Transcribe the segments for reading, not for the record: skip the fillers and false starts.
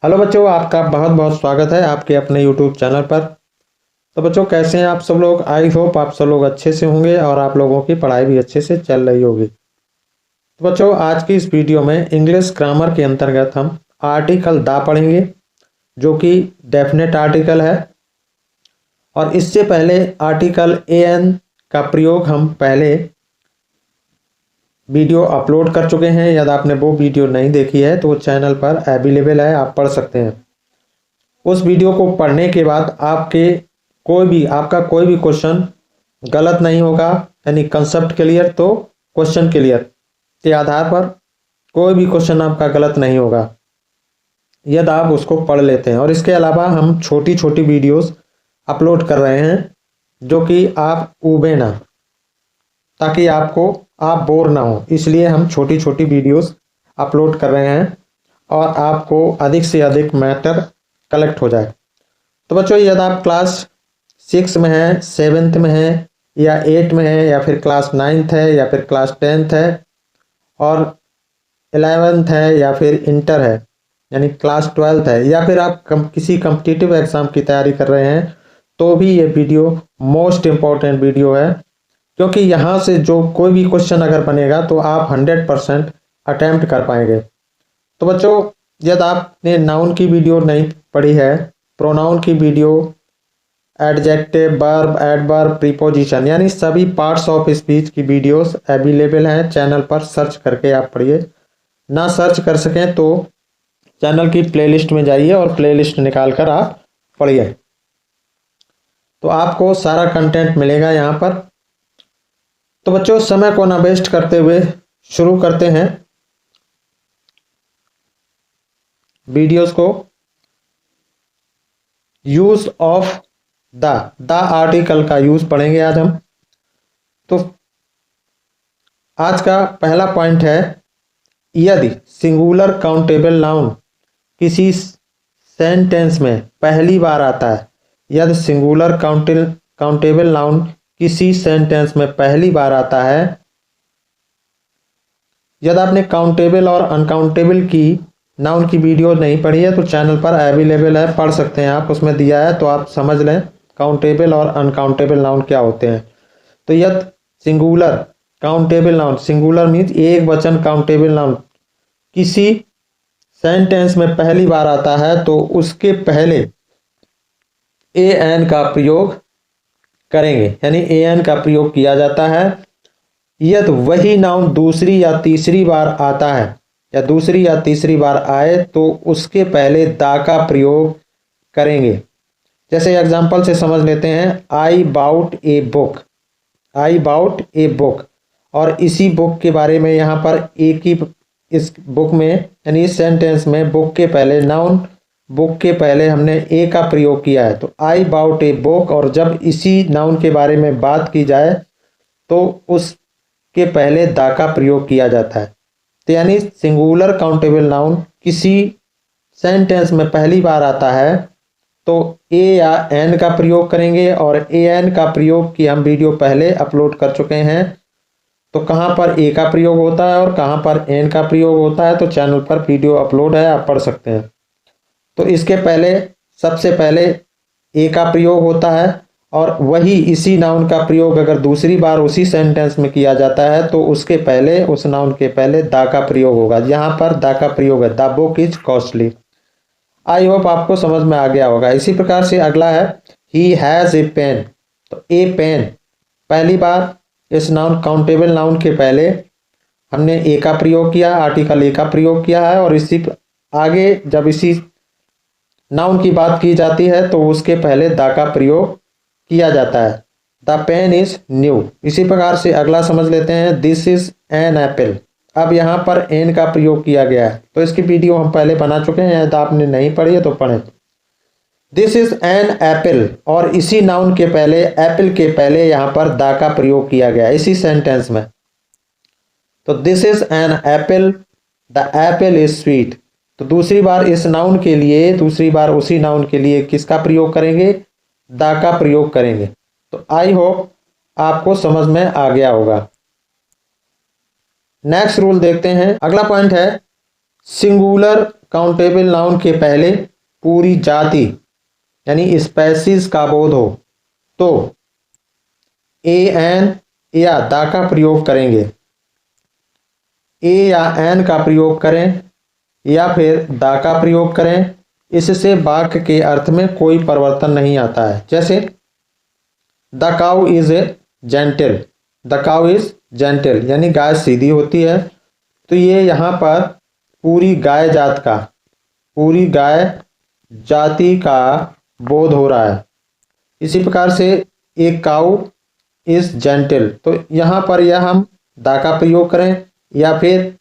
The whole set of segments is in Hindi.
हेलो बच्चों, आपका बहुत बहुत स्वागत है आपके अपने यूट्यूब चैनल पर। तो बच्चों, कैसे हैं आप सब लोग? आई होप आप सब लोग अच्छे से होंगे और आप लोगों की पढ़ाई भी अच्छे से चल रही होगी। तो बच्चों, आज की इस वीडियो में इंग्लिश ग्रामर के अंतर्गत हम आर्टिकल दा पढ़ेंगे, जो कि डेफिनेट आर्टिकल है। और इससे पहले आर्टिकल एन का प्रयोग हम पहले वीडियो अपलोड कर चुके हैं। यदि आपने वो वीडियो नहीं देखी है तो वो चैनल पर अवेलेबल है, आप पढ़ सकते हैं। उस वीडियो को पढ़ने के बाद आपका कोई भी क्वेश्चन गलत नहीं होगा, यानी कंसेप्ट क्लियर तो क्वेश्चन क्लियर के आधार पर कोई भी क्वेश्चन आपका गलत नहीं होगा यदि आप उसको पढ़ लेते हैं। और इसके अलावा हम छोटी छोटी वीडियोस अपलोड कर रहे हैं, जो कि आप ऊबे ना, ताकि आप बोर ना हो, इसलिए हम छोटी छोटी वीडियोस अपलोड कर रहे हैं और आपको अधिक से अधिक मैटर कलेक्ट हो जाए। तो बच्चों, यदि आप क्लास 6 में है, 7th में है, या 8 में है, या फिर क्लास 9th है, या फिर क्लास 10th है, और 11th है, या फिर इंटर है यानी क्लास 12th है, या फिर आप किसी कम्पिटिटिव एग्जाम की तैयारी कर रहे हैं, तो भी ये वीडियो मोस्ट इम्पॉर्टेंट वीडियो है। क्योंकि यहाँ से जो कोई भी क्वेश्चन अगर बनेगा तो आप 100% अटेम्प्ट कर पाएंगे। तो बच्चों, यदि आपने नाउन की वीडियो नहीं पढ़ी है, प्रोनाउन की video, adjective, verb, adverb, preposition यानी सभी पार्ट्स ऑफ स्पीच की वीडियोस अवेलेबल हैं चैनल पर, सर्च करके आप पढ़िए। ना सर्च कर सकें तो चैनल की प्लेलिस्ट में जाइए और प्लेलिस्ट निकाल कर आप पढ़िए, तो आपको सारा कंटेंट मिलेगा यहाँ पर। तो बच्चों, समय को ना वेस्ट करते हुए शुरू करते हैं वीडियोस को। यूज ऑफ द आर्टिकल का यूज पढ़ेंगे आज हम। तो आज का पहला पॉइंट है, यदि सिंगुलर काउंटेबल नाउन किसी सेंटेंस में पहली बार आता है, यदि सिंगुलर काउंटेबल नाउन किसी सेंटेंस में पहली बार आता है, यदि आपने काउंटेबल और अनकाउंटेबल की नाउन की वीडियो नहीं पढ़ी है तो चैनल पर अवेलेबल है, पढ़ सकते हैं आप, उसमें दिया है, तो आप समझ लें काउंटेबल और अनकाउंटेबल नाउन क्या होते हैं। तो यदि singular countable noun, singular means एक वचन, काउंटेबल नाउन किसी सेंटेंस में पहली बार आता है तो उसके पहले ए एन का प्रयोग करेंगे, यानी ए एन का प्रयोग किया जाता है। यदि वही नाउन दूसरी या तीसरी बार आता है या दूसरी या तीसरी बार आए तो उसके पहले दा का प्रयोग करेंगे। जैसे एग्जांपल से समझ लेते हैं, I bought a book, I bought a book, और इसी बुक के बारे में यहाँ पर एक ही, इस बुक में यानी इस सेंटेंस में बुक के पहले नाउन, बुक के पहले हमने ए का प्रयोग किया है, तो आई बाउट ए बुक। और जब इसी नाउन के बारे में बात की जाए तो उसके पहले दा का प्रयोग किया जाता है। तो यानी सिंगुलर काउंटेबल नाउन किसी सेंटेंस में पहली बार आता है तो ए या एन का प्रयोग करेंगे, और ए एन का प्रयोग की हम वीडियो पहले अपलोड कर चुके हैं। तो कहाँ पर ए का प्रयोग होता है और कहाँ पर एन का प्रयोग होता है, तो चैनल पर वीडियो अपलोड है, आप पढ़ सकते हैं। तो इसके पहले सबसे पहले ए का प्रयोग होता है, और वही इसी नाउन का प्रयोग अगर दूसरी बार उसी सेंटेंस में किया जाता है तो उसके पहले, उस नाउन के पहले दा का प्रयोग होगा। यहाँ पर दा का प्रयोग है, the book is costly. I hope आपको समझ में आ गया होगा। इसी प्रकार से अगला है, ही हैज़ ए पेन। तो ए पेन पहली बार इस नाउन, काउंटेबल नाउन के पहले हमने ए का प्रयोग किया, आर्टिकल ए का प्रयोग किया है, और इसी आगे जब इसी नाउन की बात की जाती है तो उसके पहले दा का प्रयोग किया जाता है। The pen is new. इसी प्रकार से अगला समझ लेते हैं, दिस इज एन एप्पल। अब यहाँ पर एन का प्रयोग किया गया है, तो इसकी वीडियो हम पहले बना चुके हैं, यदि आपने नहीं पढ़ी है तो पढ़ें। दिस इज एन एप्पल, और इसी नाउन के पहले, एप्पल के पहले यहाँ पर दा का प्रयोग किया गया इसी सेंटेंस में। तो this is an apple, the Apple is sweet. तो दूसरी बार इस नाउन के लिए, दूसरी बार उसी नाउन के लिए किसका प्रयोग करेंगे? दा का प्रयोग करेंगे। तो आई होप आपको समझ में आ गया होगा। नेक्स्ट रूल देखते हैं। अगला पॉइंट है, सिंगुलर काउंटेबल नाउन के पहले पूरी जाति यानी स्पेसीज का बोध हो तो ए एन या दा का प्रयोग करेंगे। ए या एन का प्रयोग करें या फिर दा का प्रयोग करें, इससे वाक्य के अर्थ में कोई परिवर्तन नहीं आता है। जैसे the cow is a gentle, the cow is gentle यानी गाय सीधी होती है, तो ये यहाँ पर पूरी गाय जात का, पूरी गाय जाति का बोध हो रहा है। इसी प्रकार से एक काउ इज जेंटल, तो यहाँ पर यह हम दा का प्रयोग करें या फिर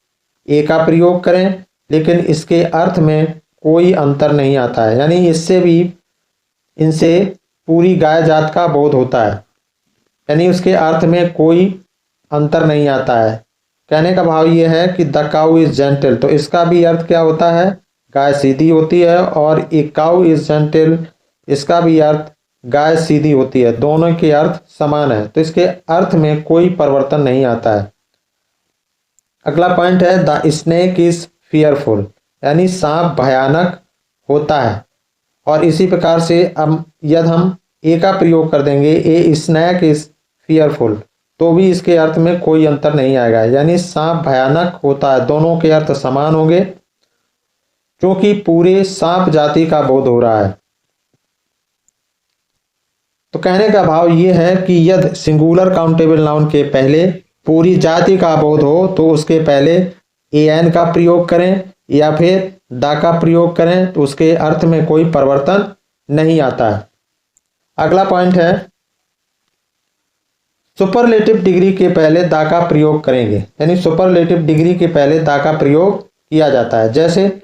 ए का प्रयोग करें, लेकिन इसके अर्थ में कोई अंतर नहीं आता है, यानी इससे भी इनसे पूरी गाय जात का बोध होता है, यानी उसके अर्थ में कोई अंतर नहीं आता है। कहने का भाव ये है कि द काउ इज जेंटल, तो इसका भी अर्थ क्या होता है, गाय सीधी होती है, और ए काउ इज जेंटल इसका भी अर्थ गाय सीधी होती है, दोनों के अर्थ समान है, तो इसके अर्थ में कोई परिवर्तन नहीं आता है। अगला पॉइंट है द स्नेक इज फियरफुल, यानी सांप भयानक होता है। और इसी प्रकार से अब यदि हम ए का प्रयोग कर देंगे, ए स्नैक इज फियरफुल, तो भी इसके अर्थ में कोई अंतर नहीं आएगा, यानी सांप भयानक होता है, दोनों के अर्थ समान होंगे क्योंकि पूरे सांप जाति का बोध हो रहा है। तो कहने का भाव ये है कि यदि सिंगुलर काउंटेबल नाउन के पहले पूरी जाति का बोध हो तो उसके पहले ए एन का प्रयोग करें या फिर दा का प्रयोग करें, तो उसके अर्थ में कोई परिवर्तन नहीं आता है। अगला पॉइंट है सुपरलेटिव डिग्री के पहले दा का प्रयोग करेंगे, यानी सुपरलेटिव डिग्री के पहले दा का प्रयोग किया जाता है। जैसे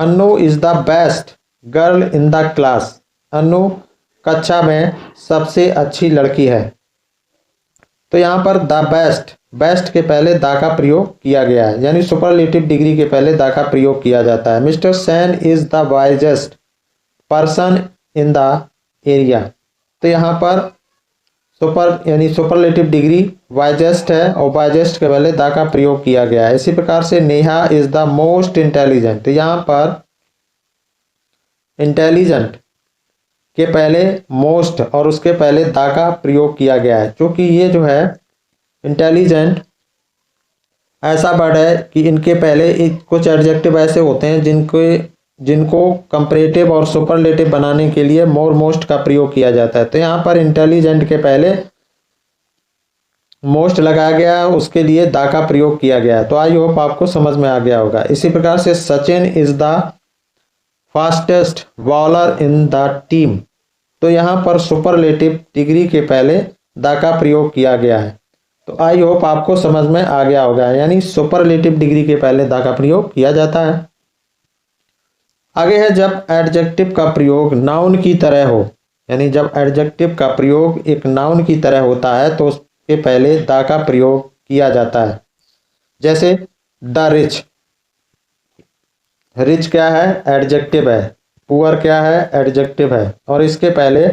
Annu is the best girl in the class, Annu कक्षा में सबसे अच्छी लड़की है, तो यहाँ पर द बेस्ट, बेस्ट के पहले दा का प्रयोग किया गया है, यानी सुपरलेटिव डिग्री के पहले दा का प्रयोग किया जाता है। Mister Sen is the wisest person in the area, तो यहाँ पर सुपर यानी सुपरलेटिव डिग्री वाइजेस्ट है और वाइजेस्ट के पहले दा का प्रयोग किया गया है। इसी प्रकार से Neha is the most intelligent, तो यहाँ पर इंटेलिजेंट के पहले मोस्ट और उसके पहले दा का प्रयोग किया गया है, क्योंकि ये जो है इंटेलिजेंट ऐसा वर्ड है कि इनके पहले कुछ एडजेक्टिव ऐसे होते हैं जिनको कंपैरेटिव और सुपरलेटिव बनाने के लिए मोर मोस्ट का प्रयोग किया जाता है। तो यहाँ पर इंटेलिजेंट के पहले मोस्ट लगाया गया, उसके लिए दा का प्रयोग किया गया। तो आई होप आपको समझ में आ गया होगा। इसी प्रकार से Sachin is the fastest bowler in the team, तो यहाँ पर सुपरलेटिव डिग्री के पहले दा का प्रयोग किया गया है। तो आई होप आपको समझ में आ गया होगा, यानी सुपरलेटिव डिग्री के पहले दा का प्रयोग किया जाता है। आगे है जब एडजेक्टिव का प्रयोग नाउन की तरह हो, यानी जब एडजेक्टिव का प्रयोग एक नाउन की तरह होता है तो उसके पहले दा का प्रयोग किया जाता है। जैसे द रिच, रिच क्या है, एडजेक्टिव है, पुअर क्या है, एडजेक्टिव है, और इसके पहले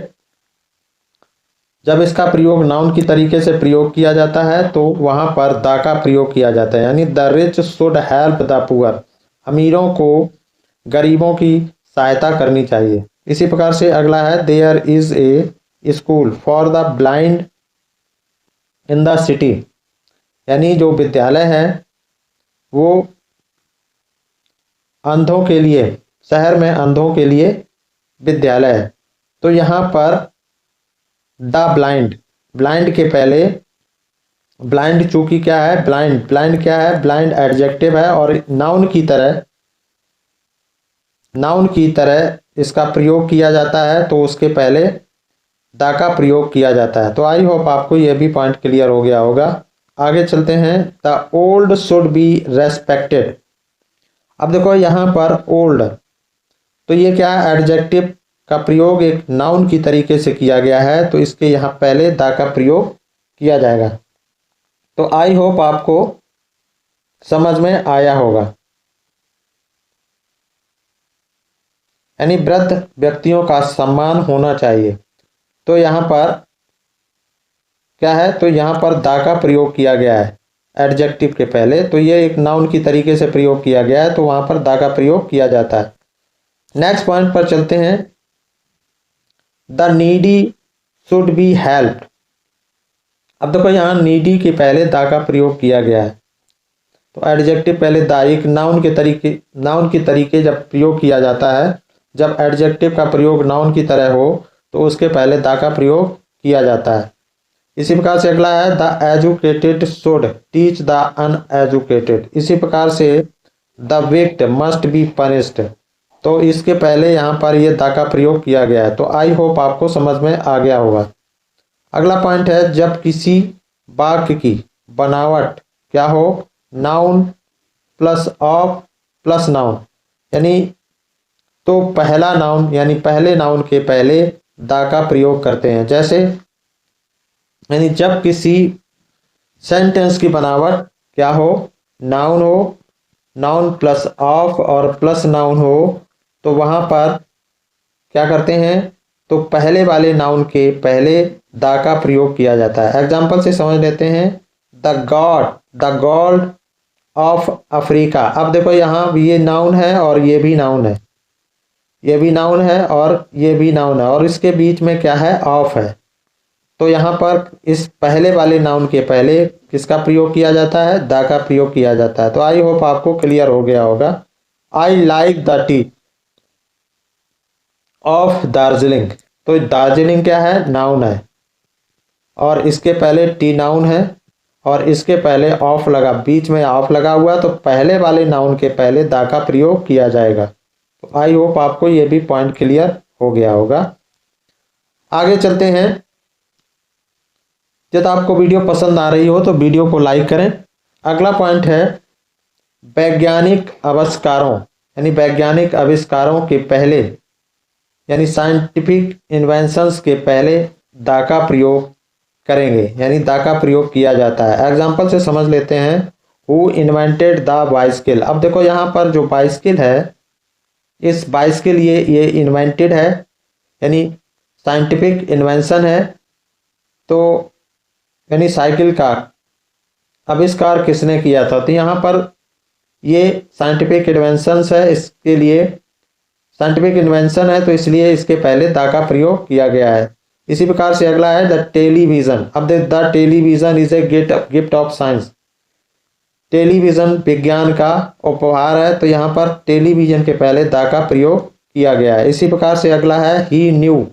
जब इसका प्रयोग नाउन की तरीके से प्रयोग किया जाता है तो वहां पर दा का प्रयोग किया जाता है, यानी the rich should help the poor, अमीरों को गरीबों की सहायता करनी चाहिए। इसी प्रकार से अगला है there is a school for the blind in the city, यानी जो विद्यालय है वो अंधों के लिए, शहर में अंधों के लिए विद्यालय है। तो यहाँ पर द ब्लाइंड, ब्लाइंड के पहले ब्लाइंड चूंकि क्या है, ब्लाइंड, ब्लाइंड क्या है, ब्लाइंड एडजेक्टिव है और नाउन की तरह इसका प्रयोग किया जाता है, तो उसके पहले दा का प्रयोग किया जाता है। तो आई होप आपको यह भी पॉइंट क्लियर हो गया होगा। आगे चलते हैं, the old should be respected. अब देखो यहाँ पर ओल्ड, तो ये क्या है, एडजेक्टिव का प्रयोग एक नाउन की तरीके से किया गया है, तो इसके यहाँ पहले दा का प्रयोग किया जाएगा। तो आई होप आपको समझ में आया होगा। यानी वृद्ध व्यक्तियों का सम्मान होना चाहिए, तो यहाँ पर क्या है, तो यहाँ पर दा का प्रयोग किया गया है। एडजेक्टिव के पहले, तो ये एक नाउन की तरीके से प्रयोग किया गया है, तो वहां पर दा का प्रयोग किया जाता है। नेक्स्ट पॉइंट पर चलते हैं। The needy should be helped. अब देखो यहाँ नीडी के पहले दा का प्रयोग किया गया है, तो एडजेक्टिव पहले दा, एक नाउन की तरीके जब प्रयोग किया जाता है, जब एडजेक्टिव का प्रयोग नाउन की तरह हो तो उसके पहले दा का प्रयोग किया जाता है। इसी प्रकार से अगला है the educated should teach the uneducated. इसी प्रकार से द विक्ट मस्ट बी पनिश्ड, तो इसके पहले यहाँ पर ये द का प्रयोग किया गया है। तो आई होप आपको समझ में आ गया होगा। अगला पॉइंट है जब किसी वाक्य की बनावट क्या हो, noun plus of plus noun, यानी तो पहला नाउन यानी पहले नाउन के पहले द का प्रयोग करते हैं। जैसे यानी जब किसी सेंटेंस की बनावट क्या हो, नाउन हो, नाउन प्लस ऑफ और प्लस नाउन हो, तो वहां पर क्या करते हैं, तो पहले वाले नाउन के पहले दा का प्रयोग किया जाता है। एग्जाम्पल से समझ लेते हैं। The God of Africa. अब देखो यहाँ ये नाउन है और ये भी नाउन है, ये भी नाउन है और ये भी नाउन है, और इसके बीच में क्या है, ऑफ है। तो यहाँ पर इस पहले वाले नाउन के पहले किसका प्रयोग किया जाता है, दा का प्रयोग किया जाता है। तो आई होप आपको क्लियर हो गया होगा। I like the T of Darjeeling. तो दार्जिलिंग क्या है, नाउन है, और इसके पहले टी नाउन है और इसके पहले ऑफ लगा, बीच में ऑफ लगा हुआ, तो पहले वाले नाउन के पहले दा का प्रयोग किया जाएगा। तो आई होप आपको ये भी पॉइंट क्लियर हो गया होगा। आगे चलते हैं। यदि आपको वीडियो पसंद आ रही हो तो वीडियो को लाइक करें। अगला पॉइंट है वैज्ञानिक आविष्कारों, यानी वैज्ञानिक आविष्कारों के पहले यानी साइंटिफिक इन्वेंशंस के पहले दा का प्रयोग करेंगे, यानी दा का प्रयोग किया जाता है। एग्जाम्पल से समझ लेते हैं। Who invented the bicycle. अब देखो यहाँ पर जो बाइसिकल है, इस बाइसिकल ये इन्वेंटेड है, यानी साइंटिफिक इन्वेंशन है। तो यानी साइकिल का आविष्कार किसने किया था, तो यहाँ पर ये साइंटिफिक इन्वेंशंस है, इसके लिए साइंटिफिक इन्वेंशन है, तो इसलिए इसके पहले दा का प्रयोग किया गया है। इसी प्रकार से अगला है द टेलीविजन। अब the television is a gift of science. Television विज्ञान का उपहार है, तो यहाँ पर टेलीविजन के पहले दा का प्रयोग किया गया है। इसी प्रकार से अगला है he knew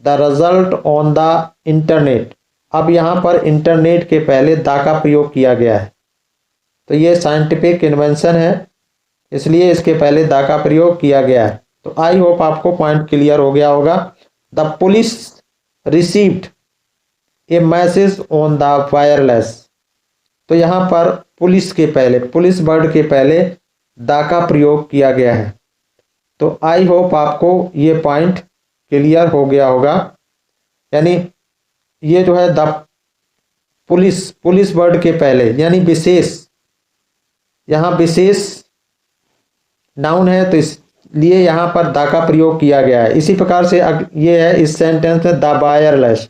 the result on the internet. अब यहाँ पर इंटरनेट के पहले दा का प्रयोग किया गया है, तो ये साइंटिफिक इन्वेंशन है, इसलिए इसके पहले दा का प्रयोग किया गया है। तो आई होप आपको पॉइंट क्लियर हो गया होगा। The police received A message on the wireless. तो यहाँ पर पुलिस के पहले, पुलिस वर्ड के पहले दा का प्रयोग किया गया है। तो आई होप आपको ये पॉइंट क्लियर हो गया होगा। यानी ये जो है द पुलिस वर्ड के पहले यानी विशेष, यहाँ विशेष नाउन है, तो इसलिए यहाँ पर दा का प्रयोग किया गया है। इसी प्रकार से ये है इस सेंटेंस में द वायरलेस,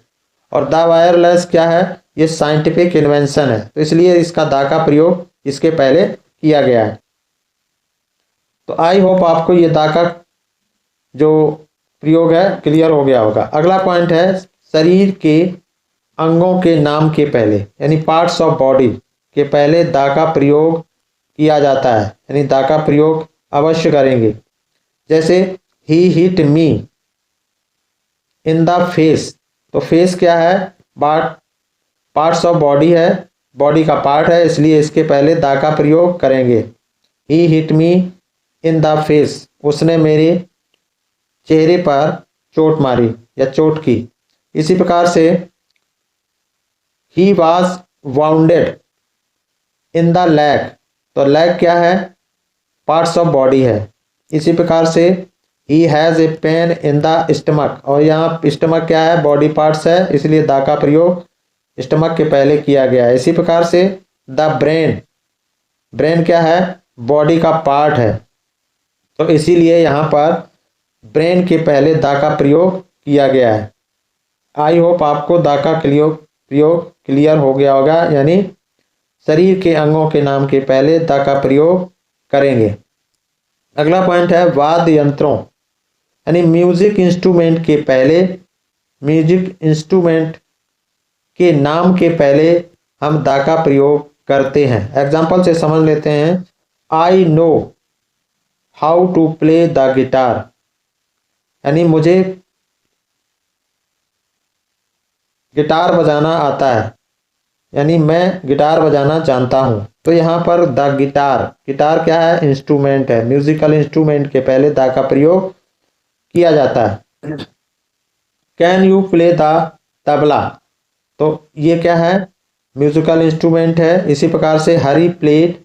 और द वायरलेस क्या है, ये साइंटिफिक इन्वेंशन है, तो इसलिए इसका दा का प्रयोग इसके पहले किया गया है। तो आई होप आपको ये दा का जो प्रयोग है क्लियर हो गया होगा। अगला पॉइंट है शरीर के अंगों के नाम के पहले यानी पार्ट्स ऑफ बॉडी के पहले दा का प्रयोग किया जाता है, यानी दा का प्रयोग अवश्य करेंगे। जैसे he hit me in the face. तो फेस क्या है, पार्ट्स ऑफ बॉडी है, बॉडी का पार्ट है, इसलिए इसके पहले दा का प्रयोग करेंगे। He hit me in the face, उसने मेरे चेहरे पर चोट मारी या चोट की। इसी प्रकार से he was bounded in the leg. तो लेग क्या है, पार्ट्स ऑफ बॉडी है। इसी प्रकार से he has a pain in the stomach, और यहाँ स्टमक क्या है, बॉडी पार्ट्स है, इसलिए दा का प्रयोग स्टमक के पहले किया गया है। इसी प्रकार से द ब्रेन, ब्रेन क्या है, बॉडी का पार्ट है, तो इसीलिए यहाँ पर ब्रेन के पहले दा का प्रयोग किया गया है। आई होप आपको दा का प्रयोग क्लियर हो गया होगा। यानी शरीर के अंगों के नाम के पहले द का प्रयोग करेंगे। अगला पॉइंट है वाद्य यंत्रों यानी म्यूजिक इंस्ट्रूमेंट के पहले, म्यूजिक इंस्ट्रूमेंट के नाम के पहले हम द का प्रयोग करते हैं। एग्जाम्पल से समझ लेते हैं। I know how to play the guitar, यानी मुझे गिटार बजाना आता है, यानी मैं गिटार बजाना जानता हूं। तो यहाँ पर द गिटार, गिटार क्या है? इंस्ट्रूमेंट है। म्यूजिकल इंस्ट्रूमेंट के पहले द का प्रयोग किया जाता है। Can you play the tabla, तो ये क्या है? म्यूजिकल इंस्ट्रूमेंट है। इसी प्रकार से Hari played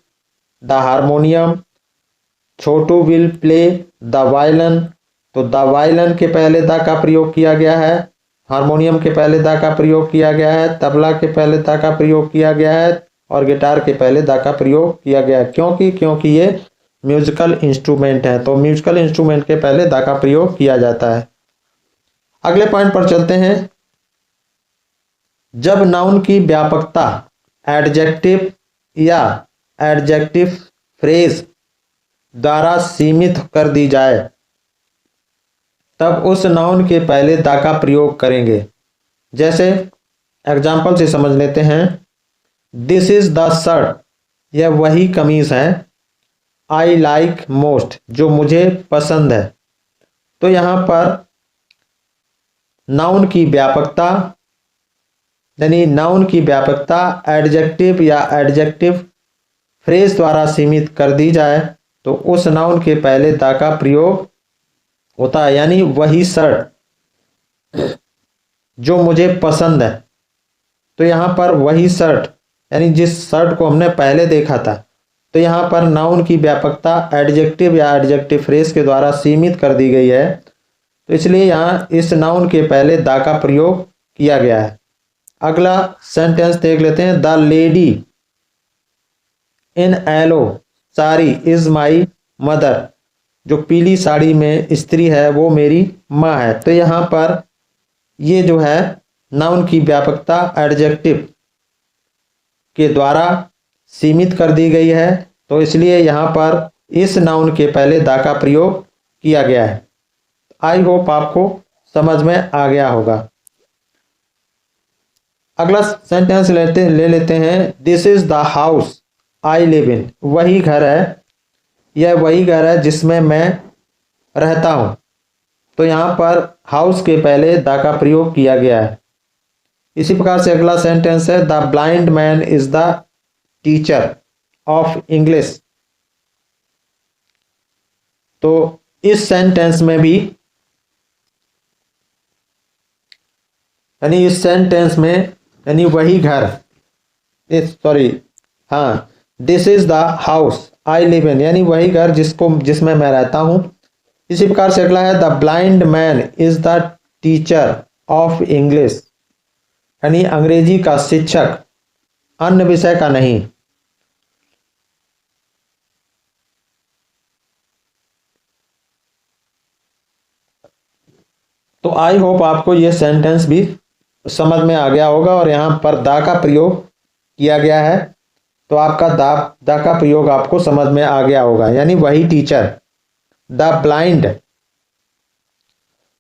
the harmonium, Chhotu will play the violin, तो द वायलन के पहले द का प्रयोग किया गया है, हारमोनियम के पहले द का प्रयोग किया गया है, तबला के पहले द का प्रयोग किया गया है और गिटार के पहले द का प्रयोग किया गया है। क्योंकि ये म्यूजिकल इंस्ट्रूमेंट है, तो म्यूजिकल इंस्ट्रूमेंट के पहले द का प्रयोग किया जाता है। अगले पॉइंट पर चलते हैं। जब नाउन की व्यापकता एडजेक्टिव या एडजेक्टिव फ्रेज द्वारा सीमित कर दी जाए तब उस नाउन के पहले द का प्रयोग करेंगे। जैसे एग्जाम्पल से समझ लेते हैं। दिस इज द शर्ट, यह वही कमीज है। आई लाइक मोस्ट, जो मुझे पसंद है। तो यहां पर नाउन की व्यापकता यानी नाउन की व्यापकता एडजेक्टिव या एडजेक्टिव फ्रेज द्वारा सीमित कर दी जाए तो उस नाउन के पहले द का प्रयोग होता है, यानी वही शर्ट जो मुझे पसंद है। तो यहाँ पर वही शर्ट यानी जिस शर्ट को हमने पहले देखा था, तो यहाँ पर नाउन की व्यापकता एडजेक्टिव या एडजेक्टिव फ्रेज के द्वारा सीमित कर दी गई है, तो इसलिए यहाँ इस नाउन के पहले द का प्रयोग किया गया है। अगला सेंटेंस देख लेते हैं। The lady in yellow sari is my mother, जो पीली साड़ी में स्त्री है वो मेरी माँ है। तो यहाँ पर ये जो है नाउन की व्यापकता एडजेक्टिव के द्वारा सीमित कर दी गई है, तो इसलिए यहाँ पर इस नाउन के पहले द का प्रयोग किया गया है। आई होप आपको समझ में आ गया होगा। अगला सेंटेंस ले लेते हैं। This is the house I live in, वही घर है, यह वही घर है जिसमें मैं रहता हूं। तो यहाँ पर हाउस के पहले द का प्रयोग किया गया है। इसी प्रकार से अगला सेंटेंस है। The blind man is the teacher of English, तो इस सेंटेंस में भी यानी इस सेंटेंस में यानी वही घर, हाँ, this is the house I live in, यानी वही घर जिसमें मैं रहता हूं। इसी प्रकार से अगला है। The blind man is the teacher of English, यानी अंग्रेजी का शिक्षक, अन्य विषय का नहीं। तो आई होप आपको यह सेंटेंस भी समझ में आ गया होगा और यहाँ पर द का प्रयोग किया गया है, तो आपका द का प्रयोग आपको समझ में आ गया होगा, यानी वही टीचर। द ब्लाइंड,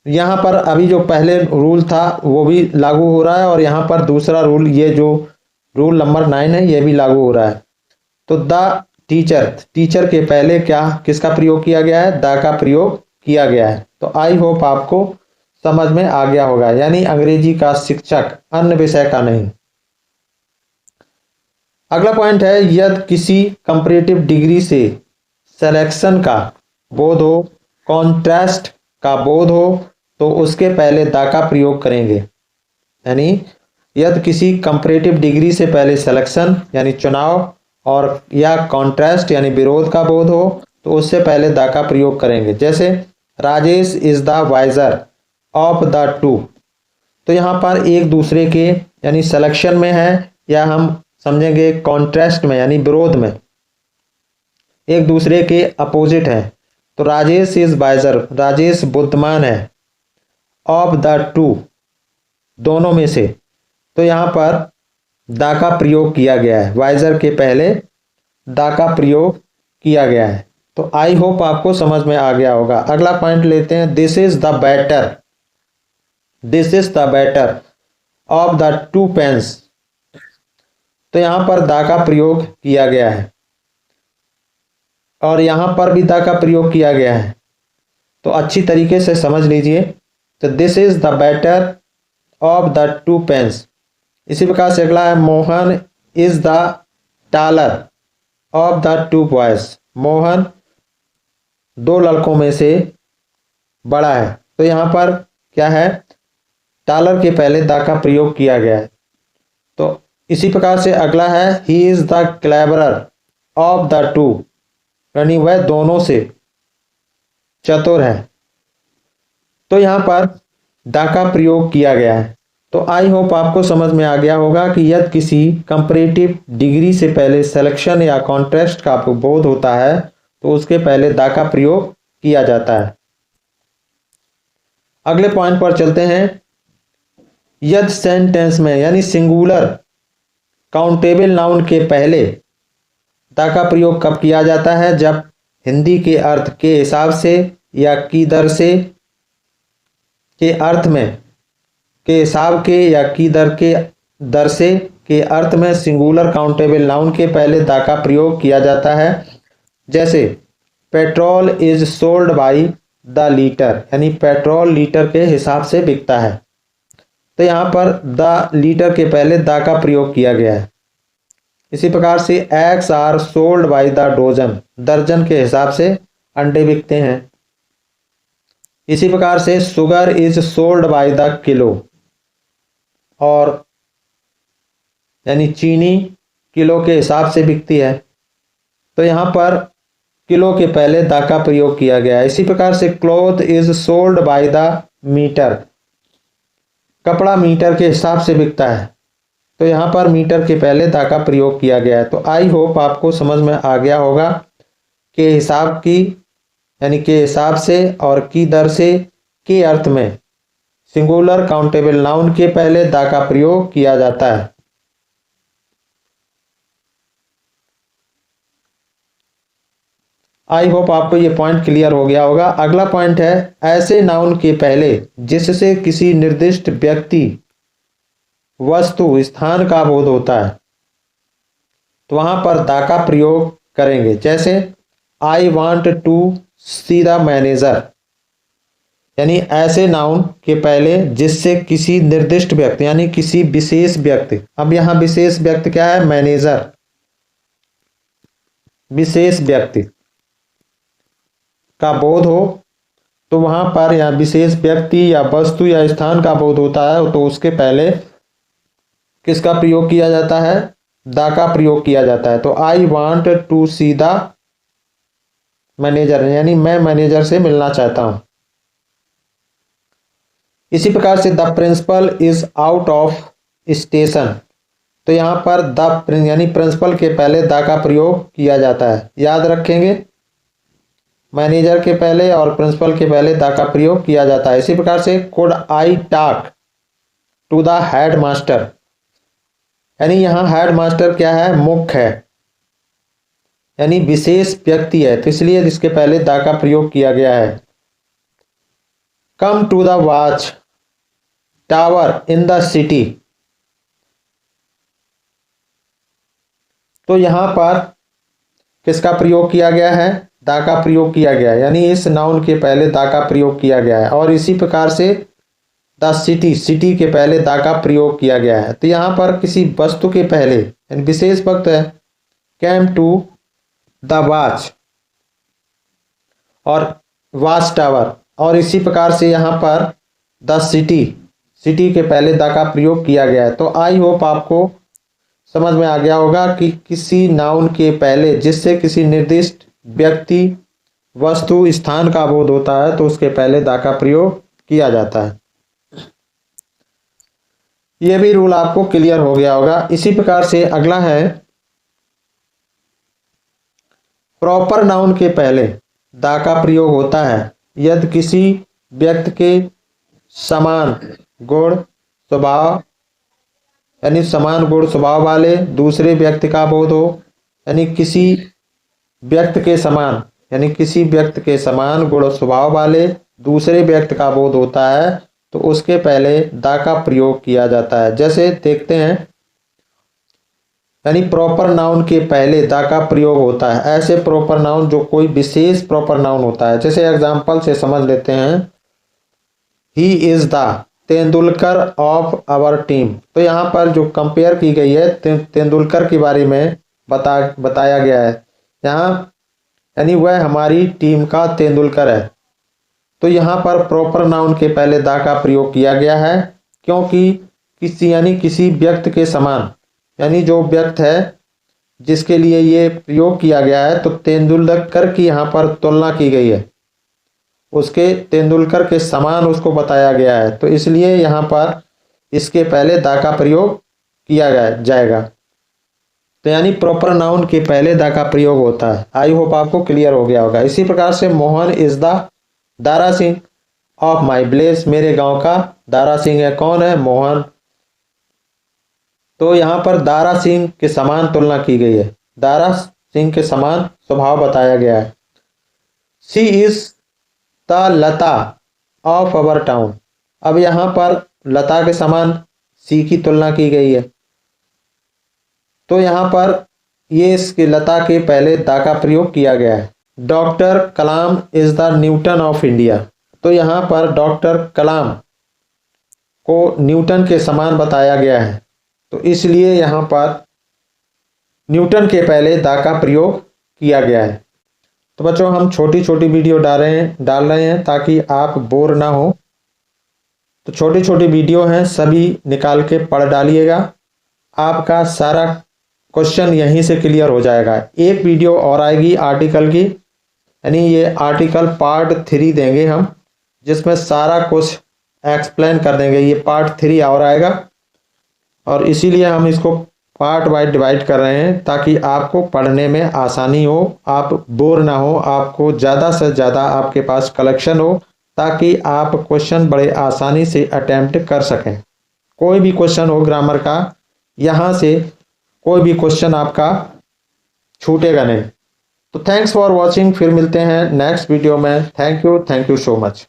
यहाँ पर अभी जो पहले रूल था वो भी लागू हो रहा है और यहाँ पर दूसरा रूल, ये जो रूल नंबर 9 है, ये भी लागू हो रहा है। तो द टीचर के पहले किसका प्रयोग किया गया है? द का प्रयोग किया गया है। तो आई होप आपको समझ में आ गया होगा, यानी अंग्रेजी का शिक्षक, अन्य विषय का नहीं। अगला पॉइंट है। यदि किसी कंपैरेटिव डिग्री से सिलेक्शन का बोध हो, कॉन्ट्रास्ट का बोध हो, तो उसके पहले द का प्रयोग करेंगे। यानी यदि किसी कंपैरेटिव डिग्री से पहले सिलेक्शन यानी चुनाव और या कॉन्ट्रास्ट यानी विरोध का बोध हो, तो उससे पहले द का प्रयोग करेंगे। जैसे Rajesh is the wiser of the two, तो यहाँ पर एक दूसरे के यानी सिलेक्शन में है, या हम समझेंगे कॉन्ट्रास्ट में यानी विरोध में, एक दूसरे के अपोजिट है। तो राजेश इज वाइजर, राजेश बुद्धिमान है, ऑफ द टू, दोनों में से। तो यहाँ पर दा का प्रयोग किया गया है, वाइजर के पहले दा का प्रयोग किया गया है। तो आई होप आपको समझ में आ गया होगा। अगला पॉइंट लेते हैं, this is the better, this is the better of the two pens. तो यहां पर दा का प्रयोग किया गया है और यहां पर भी दा का प्रयोग किया गया है, तो अच्छी तरीके से समझ लीजिए। तो this is the better of the two pens. इसी प्रकार से अगला है, Mohan is the taller of the two boys. Mohan दो लड़कों में से बड़ा है। तो यहां पर क्या है, टालर के पहले द का प्रयोग किया गया है। तो इसी प्रकार से अगला है, ही is the cleverer of the to, यानी वह दोनों से चतुर है। तो यहां पर द का प्रयोग किया गया है। तो आई होप आपको समझ में आ गया होगा कि यदि किसी कंपैरेटिव डिग्री से पहले सिलेक्शन या कॉन्ट्रास्ट का बोध होता है तो उसके पहले द का प्रयोग किया जाता है। अगले पॉइंट पर चलते हैं, यदि सेंटेंस में यानी सिंगुलर काउंटेबल नाउन के पहले द का प्रयोग कब किया जाता है, जब हिंदी के अर्थ के हिसाब से या की दर से के अर्थ में के हिसाब के या की दर के दर से के अर्थ में सिंगुलर काउंटेबल नाउन के पहले द का प्रयोग किया जाता है। जैसे petrol is sold by the litre, यानी पेट्रोल लीटर के हिसाब से बिकता है। तो यहाँ पर द लीटर के पहले द का प्रयोग किया गया है। इसी प्रकार से eggs are sold by the dozen, दर्जन के हिसाब से अंडे बिकते हैं। इसी प्रकार से sugar is sold by the kilo, और यानी चीनी किलो के हिसाब से बिकती है। तो यहाँ पर किलो के पहले द का प्रयोग किया गया है। इसी प्रकार से cloth is sold by the metre, कपड़ा मीटर के हिसाब से बिकता है। तो यहाँ पर मीटर के पहले द का प्रयोग किया गया है। तो आई होप आपको समझ में आ गया होगा कि हिसाब की यानी के हिसाब से और की दर से के अर्थ में सिंगुलर काउंटेबल नाउन के पहले द का प्रयोग किया जाता है। आई होप आपको ये पॉइंट क्लियर हो गया होगा। अगला पॉइंट है, ऐसे नाउन के पहले जिससे किसी निर्दिष्ट व्यक्ति, वस्तु, स्थान का बोध होता है तो वहां पर द का प्रयोग करेंगे। जैसे I want to see the manager, यानी ऐसे नाउन के पहले जिससे किसी निर्दिष्ट व्यक्ति यानी किसी विशेष व्यक्ति, अब यहां विशेष व्यक्ति क्या है, मैनेजर, विशेष व्यक्ति का बोध हो तो वहां पर या विशेष व्यक्ति या वस्तु या स्थान का बोध होता है तो उसके पहले किसका प्रयोग किया जाता है, द का प्रयोग किया जाता है। तो I want to see the manager, यानी मैं मैनेजर से मिलना चाहता हूं। इसी प्रकार से the principal is out of station, तो यहां पर द यानी प्रिंसिपल के पहले द का प्रयोग किया जाता है। याद रखेंगे, मैनेजर के पहले और प्रिंसिपल के पहले द का प्रयोग किया जाता है। इसी प्रकार से could I talk to the head master, यानी यहां हेड मास्टर क्या है, मुख्य है, यानी विशेष व्यक्ति है, तो इसलिए इसके पहले द का प्रयोग किया गया है। Come to the watch tower in the city, तो यहां पर किसका प्रयोग किया गया है, द का प्रयोग किया गया है, यानी इस नाउन के पहले द का प्रयोग किया गया है। और इसी प्रकार से द सिटी, सिटी के पहले द का प्रयोग किया गया है। तो यहां पर किसी वस्तु के पहले यानी विशेष वक्त है, कैम टू द वॉच और वॉच टावर, और इसी प्रकार से यहां पर द सिटी, सिटी के पहले द का प्रयोग किया गया है। तो आई होप आपको समझ में आ गया होगा कि किसी नाउन के पहले जिससे किसी निर्दिष्ट व्यक्ति, वस्तु, स्थान का बोध होता है तो उसके पहले द का प्रयोग किया जाता है। यह भी रूल आपको क्लियर हो गया होगा। इसी प्रकार से अगला है, प्रॉपर नाउन के पहले द का प्रयोग होता है यदि किसी व्यक्ति के समान गुण, स्वभाव यानी समान गुण स्वभाव वाले दूसरे व्यक्ति का बोध हो, यानी किसी व्यक्ति के समान, यानी किसी व्यक्ति के समान गुण स्वभाव वाले दूसरे व्यक्ति का बोध होता है तो उसके पहले दा का प्रयोग किया जाता है। जैसे देखते हैं, यानी प्रॉपर नाउन के पहले दा का प्रयोग होता है। ऐसे प्रॉपर नाउन जो कोई विशेष प्रॉपर नाउन होता है, जैसे एग्जाम्पल से समझ लेते हैं, he is the Tendulkar of our team. तो यहाँ पर जो कंपेयर की गई है तेंदुलकर के बारे में बताया गया है यहाँ, यानी वह हमारी टीम का तेंदुलकर है। तो यहाँ पर प्रॉपर नाउन के पहले दा का प्रयोग किया गया है, क्योंकि किसी व्यक्ति के समान, यानी जो व्यक्ति है जिसके लिए ये प्रयोग किया गया है, तो तेंदुलकर की यहाँ पर तुलना की गई है, उसके तेंदुलकर के समान उसको बताया गया है, तो इसलिए यहाँ पर इसके पहले दा का प्रयोग किया जाएगा। तो यानी प्रॉपर नाउन के पहले दा का प्रयोग होता है। आई होप आपको क्लियर हो गया होगा। इसी प्रकार से Mohan is the Dara Singh of my village, मेरे गांव का दारा सिंह है। कौन है? मोहन। तो यहाँ पर दारा सिंह के समान तुलना की गई है, दारा सिंह के समान स्वभाव बताया गया है। She is the Lata of our town. अब यहाँ पर लता के समान सी की तुलना की गई है, तो यहाँ पर ये इसके लता के पहले दा का प्रयोग किया गया है। Doctor Kalam is the Newton of India. तो यहाँ पर डॉक्टर कलाम को न्यूटन के समान बताया गया है, तो इसलिए यहाँ पर न्यूटन के पहले दा का प्रयोग किया गया है। तो बच्चों हम छोटी छोटी वीडियो डाल रहे हैं ताकि आप बोर ना हो। तो छोटी छोटी वीडियो हैं, सभी निकाल के पढ़ डालिएगा, आपका सारा क्वेश्चन यहीं से क्लियर हो जाएगा। एक वीडियो और आएगी आर्टिकल की, यानी ये आर्टिकल पार्ट 3 देंगे हम, जिसमें सारा कुछ एक्सप्लेन कर देंगे। ये पार्ट 3 और आएगा, और इसीलिए हम इसको पार्ट वाइज डिवाइड कर रहे हैं ताकि आपको पढ़ने में आसानी हो, आप बोर ना हो, आपको ज़्यादा से ज़्यादा आपके पास कलेक्शन हो, ताकि आप क्वेश्चन बड़े आसानी से अटेम्प्ट कर सकें। कोई भी क्वेश्चन हो ग्रामर का, यहाँ से कोई भी क्वेश्चन आपका छूटेगा नहीं। तो थैंक्स फॉर वॉचिंग, फिर मिलते हैं नेक्स्ट वीडियो में। Thank you so much.